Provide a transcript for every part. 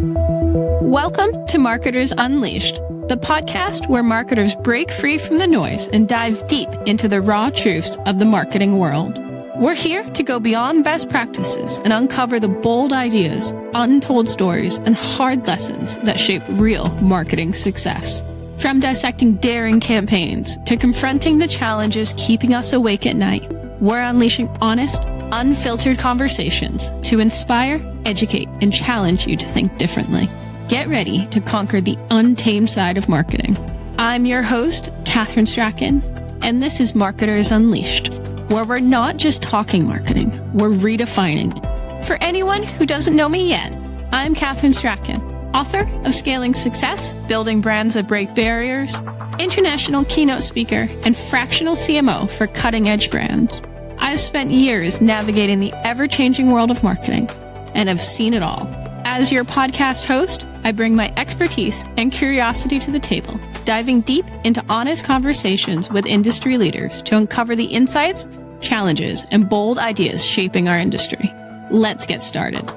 Welcome to Marketers Unleashed, the podcast where marketers break free from the noise and dive deep into the raw truths of the marketing world. We're here to go beyond best practices and uncover the bold ideas, untold stories, and hard lessons that shape real marketing success. From dissecting daring campaigns to confronting the challenges keeping us awake at night, we're unleashing honest, unfiltered conversations to inspire, educate, and challenge you to think differently. Get ready to conquer the untamed side of marketing. I'm your host, Kathryn Strachan, and this is Marketers Unleashed, where we're not just talking marketing, we're redefining it. For anyone who doesn't know me yet, I'm Kathryn Strachan, author of Scaling Success, Building Brands That Break Barriers, international keynote speaker, and fractional CMO for cutting-edge brands. I've spent years navigating the ever-changing world of marketing and have seen it all. As your podcast host, I bring my expertise and curiosity to the table, diving deep into honest conversations with industry leaders to uncover the insights, challenges, and bold ideas shaping our industry. Let's get started.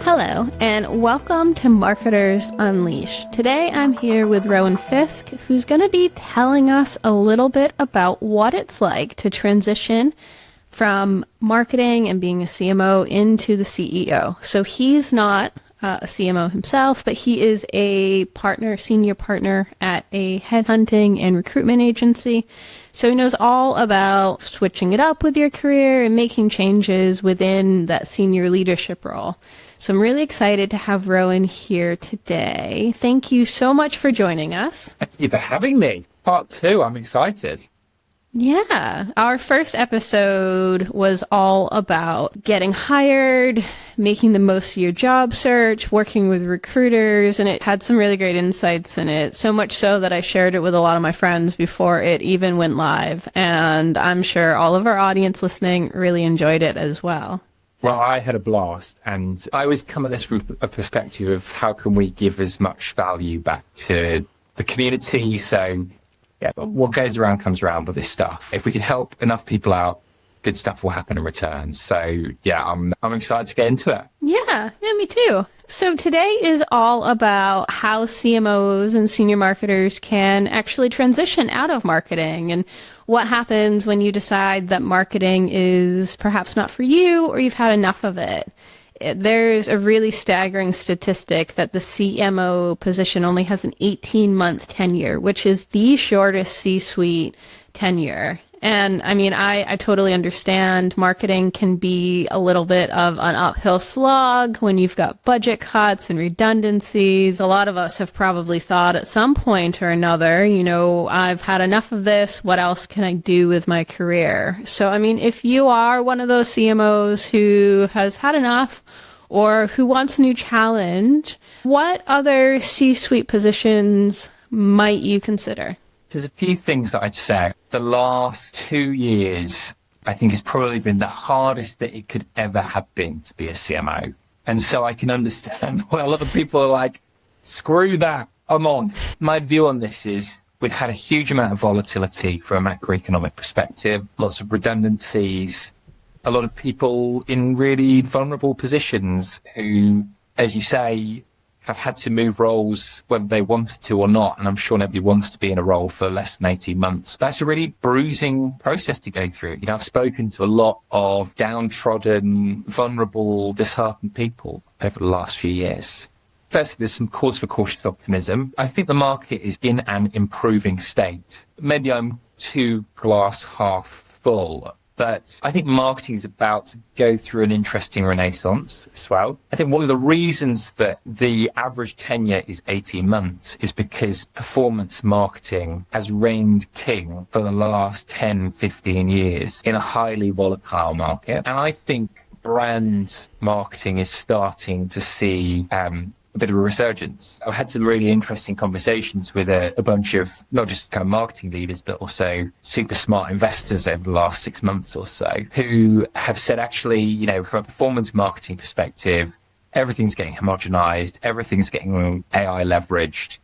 Hello, and welcome to Marketers Unleashed. Today, I'm here with Rowan Fisk, who's going to be telling us a little bit about what it's like to transition from marketing and being a CMO into the CEO. So he's not a CMO himself, but he is a partner, senior partner at a headhunting and recruitment agency. So he knows all about switching it up with your career and making changes within that senior leadership role. So I'm really excited to have Rowan here today. Thank you so much for joining us. Thank you for having me. Part 2, I'm excited. Yeah, our first episode was all about getting hired, making the most of your job search, working with recruiters, and it had some really great insights in it. So much so that I shared it with a lot of my friends before it even went live. And I'm sure all of our audience listening really enjoyed it as well. Well, I had a blast, and I always come at this from a perspective of how can we give as much value back to the community. So, yeah, what goes around comes around with this stuff. If we can help enough people out, good stuff will happen in return. So, yeah, I'm excited to get into it. Yeah, me too. So today is all about how CMOs and senior marketers can actually transition out of marketing and what happens when you decide that marketing is perhaps not for you or you've had enough of it. There's a really staggering statistic that the CMO position only has an 18-month tenure, which is the shortest C-suite tenure. And I mean, I totally understand marketing can be a little bit of an uphill slog when you've got budget cuts and redundancies. A lot of us have probably thought at some point or another, you know, I've had enough of this. What else can I do with my career? So, I mean, if you are one of those CMOs who has had enough or who wants a new challenge, what other C-suite positions might you consider? There's a few things that I'd say. The last 2 years, I think, has probably been the hardest that it could ever have been to be a CMO. And so I can understand why a lot of people are like, screw that, I'm on. My view on this is we've had a huge amount of volatility from a macroeconomic perspective, lots of redundancies, a lot of people in really vulnerable positions who, as you say, have had to move roles whether they wanted to or not. And I'm sure nobody wants to be in a role for less than 18 months. That's a really bruising process to go through. You know, I've spoken to a lot of downtrodden, vulnerable, disheartened people over the last few years. First, there's some cause for cautious optimism. I think the market is in an improving state. Maybe I'm too glass half full, but I think marketing is about to go through an interesting renaissance as well. I think one of the reasons that the average tenure is 18 months is because performance marketing has reigned king for the last 10, 15 years in a highly volatile market. And I think brand marketing is starting to see a bit of a resurgence. I've had some really interesting conversations with a bunch of not just kind of marketing leaders, but also super smart investors over the last 6 months or so, who have said, actually, you know, from a performance marketing perspective, everything's getting homogenized, everything's getting AI leveraged,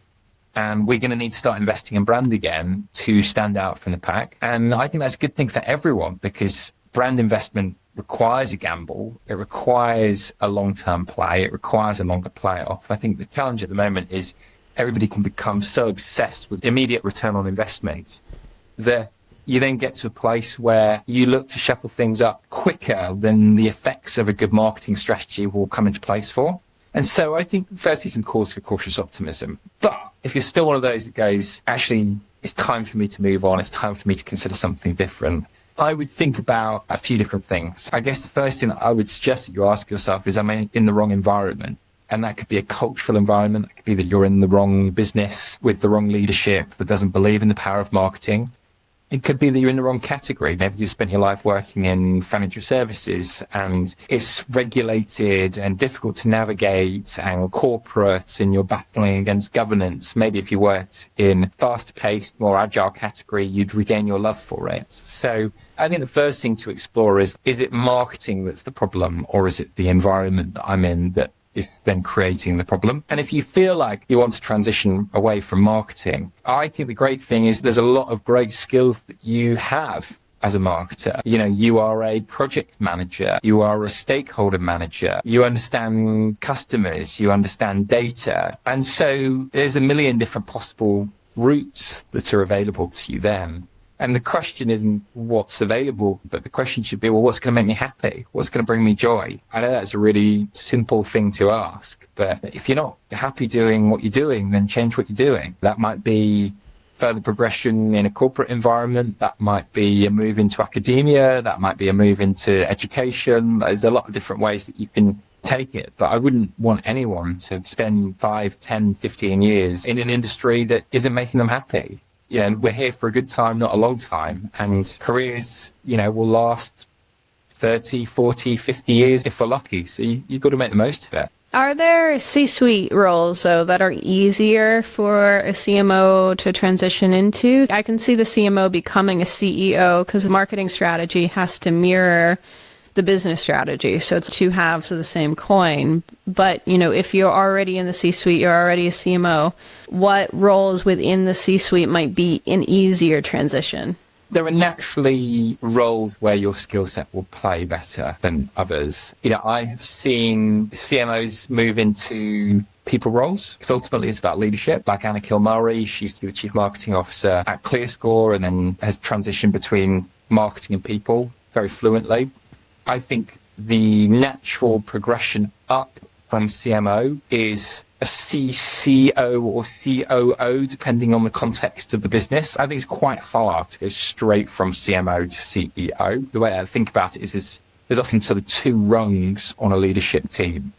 and we're going to need to start investing in brand again to stand out from the pack. And I think that's a good thing for everyone, because brand investment requires a gamble. It requires a long-term play. It requires a longer playoff. I think the challenge at the moment is everybody can become so obsessed with immediate return on investment that you then get to a place where you look to shuffle things up quicker than the effects of a good marketing strategy will come into place for. And so I think firstly some cause for cautious optimism. But if you're still one of those that goes, actually, it's time for me to move on, it's time for me to consider something different, I would think about a few different things. I guess the first thing that I would suggest that you ask yourself is, am I in the wrong environment? And that could be a cultural environment. That could be that you're in the wrong business with the wrong leadership that doesn't believe in the power of marketing. It could be that you're in the wrong category. Maybe you spent your life working in financial services and it's regulated and difficult to navigate and corporate and you're battling against governance. Maybe if you worked in faster-paced, more agile category, you'd regain your love for it. So I think the first thing to explore is it marketing that's the problem, or is it the environment that I'm in that is then creating the problem? And if you feel like you want to transition away from marketing, I think the great thing is there's a lot of great skills that you have as a marketer. You know, you are a project manager, you are a stakeholder manager, you understand customers, you understand data. And so there's a million different possible routes that are available to you then. And the question isn't what's available, but the question should be, well, what's going to make me happy? What's going to bring me joy? I know that's a really simple thing to ask, but if you're not happy doing what you're doing, then change what you're doing. That might be further progression in a corporate environment. That might be a move into academia. That might be a move into education. There's a lot of different ways that you can take it, but I wouldn't want anyone to spend 5, 10, 15 years in an industry that isn't making them happy. Yeah, and we're here for a good time, not a long time. And careers, you know, will last 30, 40, 50 years if we're lucky. So you've got to make the most of it. Are there C-suite roles, though, that are easier for a CMO to transition into? I can see the CMO becoming a CEO because the marketing strategy has to mirror the business strategy. So it's two halves of the same coin. But, you know, if you're already in the C-suite, you're already a CMO, what roles within the C-suite might be an easier transition? There are naturally roles where your skill set will play better than others. You know, I have seen CMOs move into people roles, because ultimately it's about leadership. Like Anna Kilmurray, she used to be the chief marketing officer at ClearScore and then has transitioned between marketing and people very fluently. I think the natural progression up from CMO is a CCO or COO, depending on the context of the business. I think it's quite far to go straight from CMO to CEO. The way I think about it is there's often sort of two rungs on a leadership team.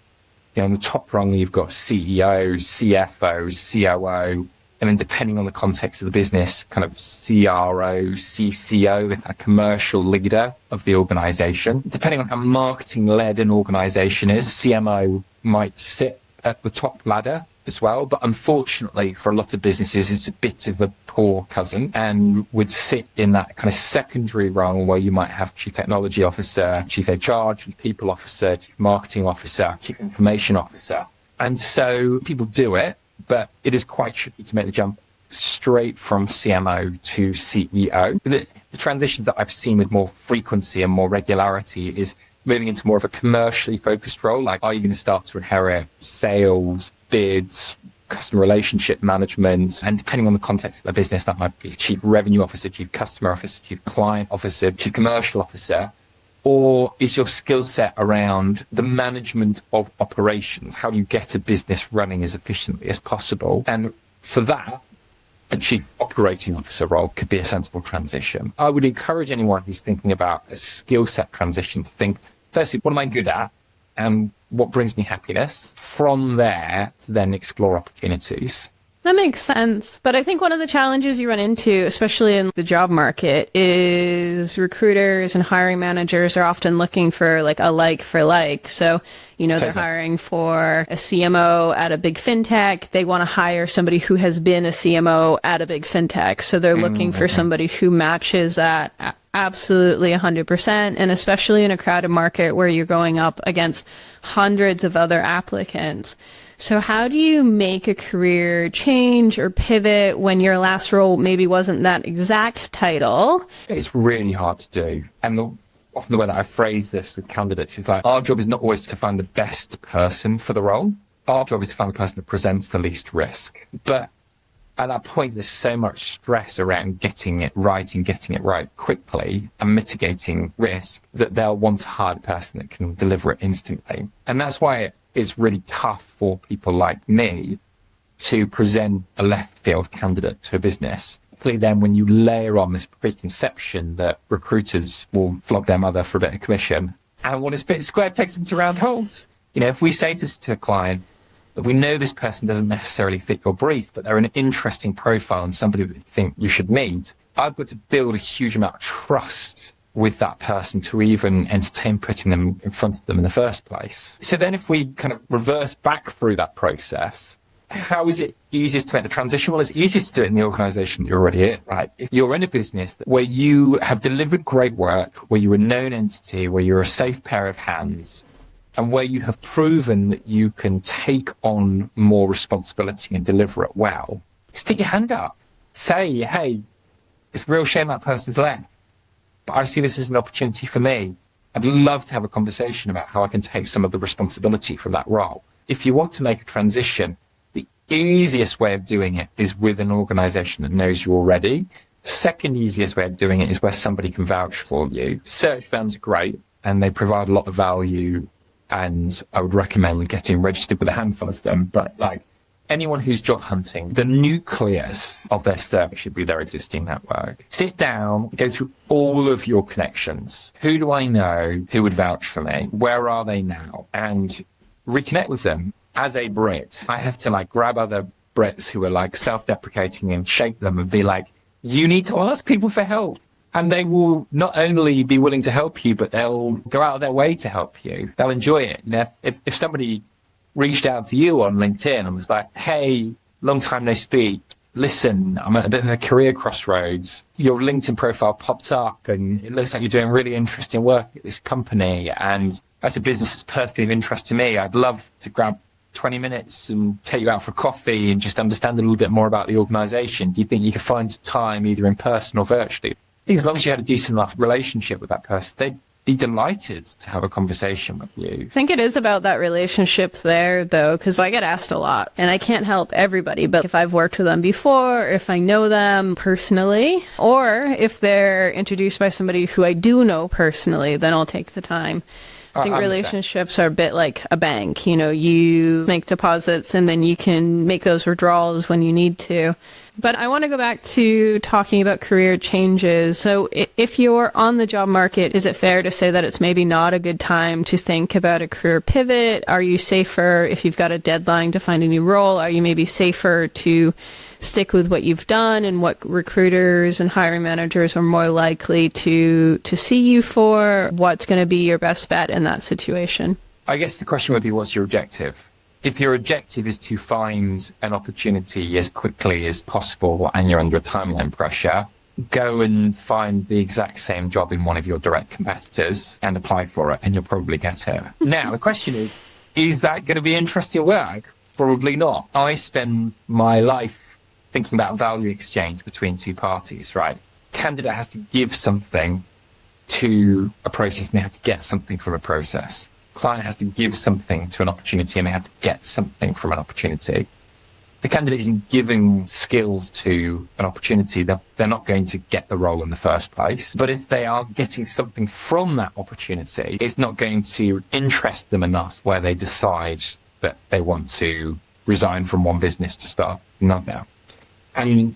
You know, on the top rung, you've got CEO, CFO, COO, and then depending on the context of the business, kind of CRO, CCO, the kind of commercial leader of the organization. Depending on how marketing-led an organization is, CMO might sit at the top ladder as well. But unfortunately, for a lot of businesses, it's a bit of a poor cousin and would sit in that kind of secondary rung where you might have chief technology officer, chief HR, chief people officer, chief marketing officer, chief information officer. And so people do it, but it is quite tricky to make the jump straight from CMO to CEO. The transition that I've seen with more frequency and more regularity is moving into more of a commercially focused role. Like, are you going to start to inherit sales, bids, customer relationship management? And depending on the context of the business, that might be chief revenue officer, chief customer officer, chief client officer, chief commercial officer. Or is your skill set around the management of operations? How do you get a business running as efficiently as possible? And for that, a chief operating officer role could be a sensible transition. I would encourage anyone who's thinking about a skill set transition to think, firstly, what am I good at? And what brings me happiness? From there, to then explore opportunities. That makes sense. But I think one of the challenges you run into, especially in the job market, is recruiters and hiring managers are often looking for like a like for like. So, you know, they're hiring for a CMO at a big fintech. They want to hire somebody who has been a CMO at a big fintech. So they're looking for somebody who matches that absolutely 100%. And especially in a crowded market where you're going up against hundreds of other applicants. So how do you make a career change or pivot when your last role maybe wasn't that exact title? It's really hard to do. And often the way that I phrase this with candidates is like, our job is not always to find the best person for the role. Our job is to find the person that presents the least risk. But at that point, there's so much stress around getting it right and getting it right quickly and mitigating risk that they'll want a hard person that can deliver it instantly. And that's why it's really tough for people like me to present a left field candidate to a business. Then when you layer on this preconception that recruiters will flog their mother for a bit of commission and want to spit square pegs into round holes. If we say to a client that we know this person doesn't necessarily fit your brief, but they're an interesting profile and somebody that you think you should meet, I've got to build a huge amount of trust with that person to even entertain putting them in front of them in the first place. So then if we kind of reverse back through that process, how is it easiest to make the transition? Well, it's easiest to do it in the organization that you're already in, right? If you're in a business where you have delivered great work, where you're a known entity, where you're a safe pair of hands, and where you have proven that you can take on more responsibility and deliver it well, stick your hand up. Say, hey, it's a real shame that person's left, but I see this as an opportunity for me. I'd love to have a conversation about how I can take some of the responsibility from that role. If you want to make a transition, the easiest way of doing it is with an organization that knows you already. Second easiest way of doing it is where somebody can vouch for you. Search firms are great and they provide a lot of value, and I would recommend getting registered with a handful of them. But like anyone who's job hunting, the nucleus of their search should be their existing network. Sit down, go through all of your connections. Who do I know who would vouch for me? Where are they now? And reconnect with them. As a Brit, I have to like grab other Brits who are like self-deprecating and shake them and be like, you need to ask people for help. And they will not only be willing to help you, but they'll go out of their way to help you. They'll enjoy it. If somebody reached out to you on LinkedIn and was like, hey, long time no speak. Listen, I'm at a bit of a career crossroads. Your LinkedIn profile popped up and it looks like you're doing really interesting work at this company. And as a business that's personally of interest to me, I'd love to grab 20 minutes and take you out for coffee and just understand a little bit more about the organization. Do you think you could find some time either in person or virtually? I think as long as you had a decent enough relationship with that person, they'd be delighted to have a conversation with you. I think it is about that relationship there, though, because I get asked a lot, and I can't help everybody, but if I've worked with them before, if I know them personally, or if they're introduced by somebody who I do know personally, then I'll take the time. I think relationships are a bit like a bank. You make deposits and then you can make those withdrawals when you need to. But I want to go back to talking about career changes. So if you're on the job market, is it fair to say that it's maybe not a good time to think about a career pivot? Are you safer if you've got a deadline to find a new role? Are you maybe safer to stick with what you've done and what recruiters and hiring managers are more likely to see you for? What's going to be your best bet in that situation? I guess the question would be, what's your objective? If your objective is to find an opportunity as quickly as possible and you're under a timeline pressure, go and find the exact same job in one of your direct competitors and apply for it, and you'll probably get it. Now, the question is that going to be interesting work? Probably not. I spend my life thinking about value exchange between two parties, right? Candidate has to give something to a process and they have to get something from a process. Client has to give something to an opportunity and they have to get something from an opportunity. The candidate isn't giving skills to an opportunity, they're not going to get the role in the first place. But if they are getting something from that opportunity, it's not going to interest them enough where they decide that they want to resign from one business to start another. And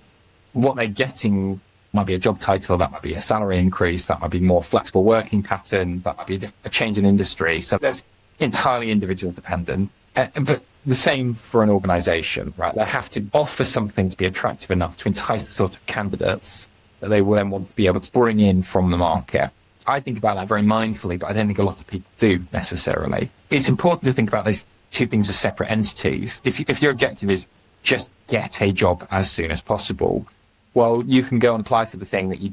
what they're getting might be a job title, that might be a salary increase, that might be more flexible working pattern, that might be a change in industry. So that's entirely individual dependent. But the same for an organization, right? They have to offer something to be attractive enough to entice the sort of candidates that they will then want to be able to bring in from the market. I think about that very mindfully, but I don't think a lot of people do necessarily. It's important to think about these two things as separate entities. If your objective is just get a job as soon as possible, well, you can go and apply for the thing that you've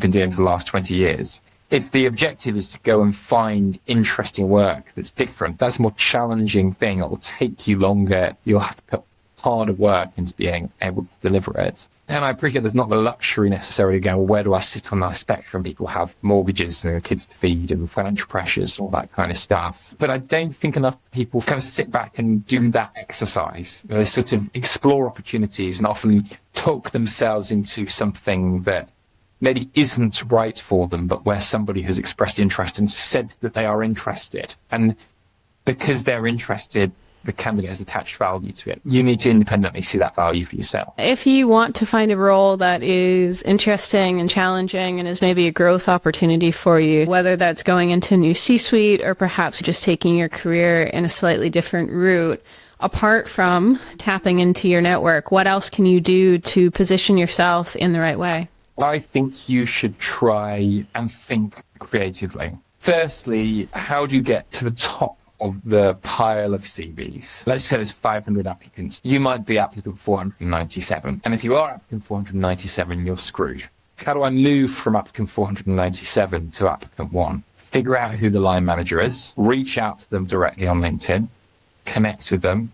been doing for the last 20 years. If the objective is to go and find interesting work that's different, that's a more challenging thing. It will take you longer. You'll have to put harder work into being able to deliver it. And I appreciate there's not the luxury necessarily to go, well, where do I sit on that spectrum? People have mortgages and kids to feed and financial pressures, all that kind of stuff. But I don't think enough people kind of sit back and do that exercise. They sort of explore opportunities and often talk themselves into something that maybe isn't right for them, but where somebody has expressed interest and said that they are interested. And because they're interested, the candidate has attached value to it. You need to independently see that value for yourself. If you want to find a role that is interesting and challenging and is maybe a growth opportunity for you, whether that's going into a new C-suite or perhaps just taking your career in a slightly different route, apart from tapping into your network, what else can you do to position yourself in the right way? I think you should try and think creatively. Firstly, how do you get to the top of the pile of CVs? Let's say there's 500 applicants. You might be applicant 497. And if you are applicant 497, you're screwed. How do I move from applicant 497 to applicant 1? Figure out who the line manager is, reach out to them directly on LinkedIn, connect with them,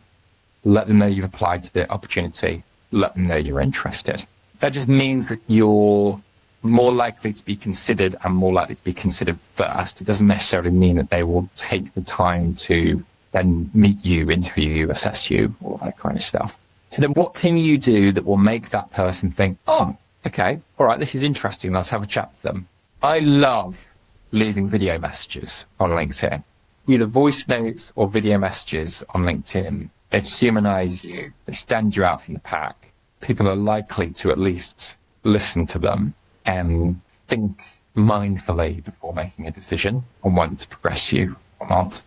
let them know you've applied to the opportunity, let them know you're interested. That just means that you're more likely to be considered and more likely to be considered first. It doesn't necessarily mean that they will take the time to then meet you, interview you, assess you, all that kind of stuff. So then what can you do that will make that person think, oh, okay, all right, this is interesting, let's have a chat with them. I love leaving video messages on LinkedIn. Either voice notes or video messages on LinkedIn. They humanize you, they stand you out from the pack. People are likely to at least listen to them and think mindfully before making a decision on whether to progress you or not.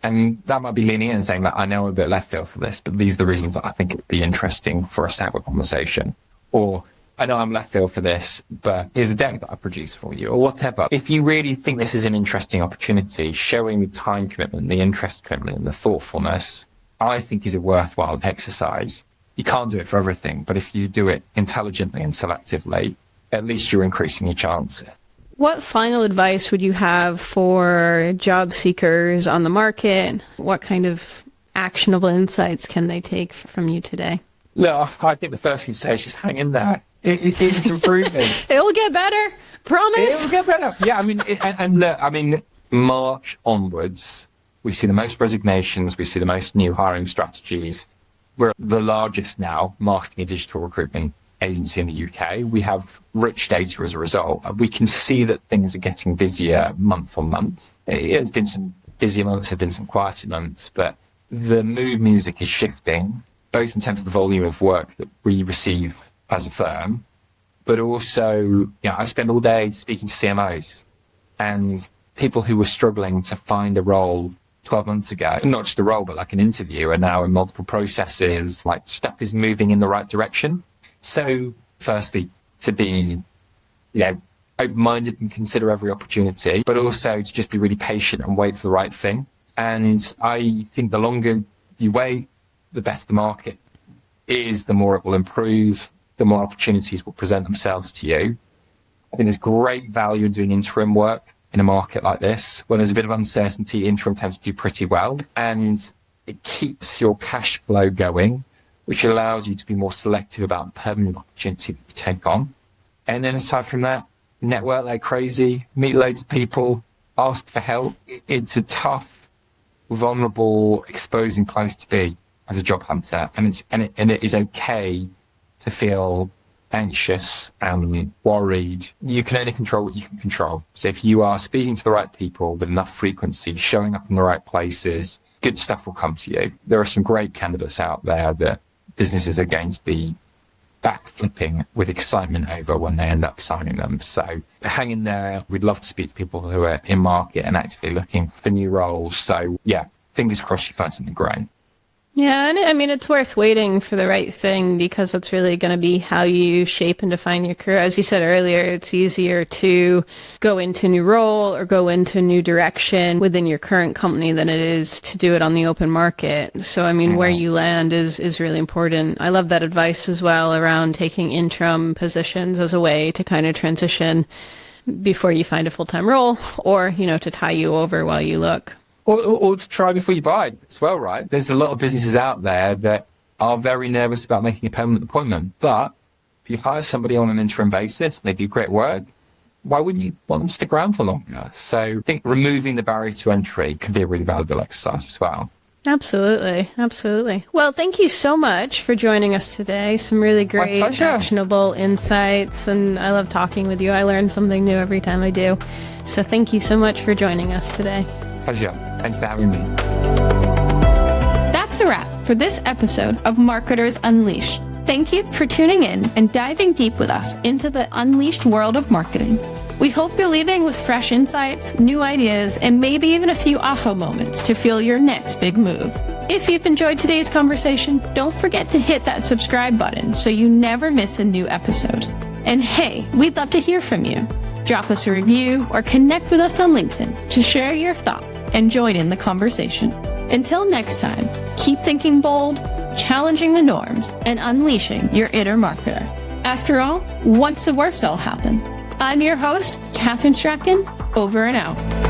And that might be leaning in and saying that I know I'm a bit left field for this, but these are the reasons that I think it would be interesting for us to have a conversation. Or I know I'm left field for this, but here's a deck that I produced for you, or whatever. If you really think this is an interesting opportunity, showing the time commitment, the interest commitment, and the thoughtfulness, I think is a worthwhile exercise. You can't do it for everything, but if you do it intelligently and selectively, at least you're increasing your chances. What final advice would you have for job seekers on the market? What kind of actionable insights can they take from you today? Look, I think the first thing to say is just hang in there. It's improving. It'll get better. Promise. It'll get better. Yeah, I mean, March onwards, we see the most resignations, we see the most new hiring strategies. We're the largest now marketing and digital recruitment agency in the UK. We have rich data as a result. We can see that things are getting busier month on month. There's been some busier months, have been some quieter months, but the mood music is shifting, both in terms of the volume of work that we receive as a firm, but also, I spend all day speaking to CMOs and people who were struggling to find a role 12 months ago, not just a role, but like an interview, are now in multiple processes, like stuff is moving in the right direction. So firstly, to be, open-minded and consider every opportunity, but also to just be really patient and wait for the right thing. And I think the longer you wait, the better the market is, the more it will improve, the more opportunities will present themselves to you. I think there's great value in doing interim work in a market like this. When there's a bit of uncertainty, interim tends to do pretty well, and it keeps your cash flow going, which allows you to be more selective about the permanent opportunity that you take on. And then aside from that, network like crazy, meet loads of people, ask for help. It's a tough, vulnerable, exposing place to be as a job hunter. And it is okay to feel anxious and worried. You can only control what you can control. So if you are speaking to the right people with enough frequency, showing up in the right places, good stuff will come to you. There are some great candidates out there that businesses are going to be backflipping with excitement over when they end up signing them. So hang in there. We'd love to speak to people who are in market and actively looking for new roles. So fingers crossed you find something great. Yeah, and I mean, it's worth waiting for the right thing because that's really going to be how you shape and define your career. As you said earlier, it's easier to go into a new role or go into a new direction within your current company than it is to do it on the open market. So, I mean, where you land is really important. I love that advice as well around taking interim positions as a way to kind of transition before you find a full-time role or, to tie you over while you look. Or to try before you buy as well, right? There's a lot of businesses out there that are very nervous about making a permanent appointment. But if you hire somebody on an interim basis and they do great work, why wouldn't you want them to stick around for longer? So I think removing the barrier to entry can be a really valuable exercise as well. Absolutely. Absolutely. Well, thank you so much for joining us today. Some really great, actionable insights. And I love talking with you. I learn something new every time I do. So thank you so much for joining us today. Pleasure. Thanks for having me. That's a wrap for this episode of Marketers Unleashed. Thank you for tuning in and diving deep with us into the unleashed world of marketing. We hope you're leaving with fresh insights, new ideas, and maybe even a few aha moments to fuel your next big move. If you've enjoyed today's conversation, don't forget to hit that subscribe button so you never miss a new episode. And hey, we'd love to hear from you. Drop us a review or connect with us on LinkedIn to share your thoughts and join in the conversation. Until next time, keep thinking bold, challenging the norms, and unleashing your inner marketer. After all, what's the worst that'll happen? I'm your host, Kathryn Strachan, over and out.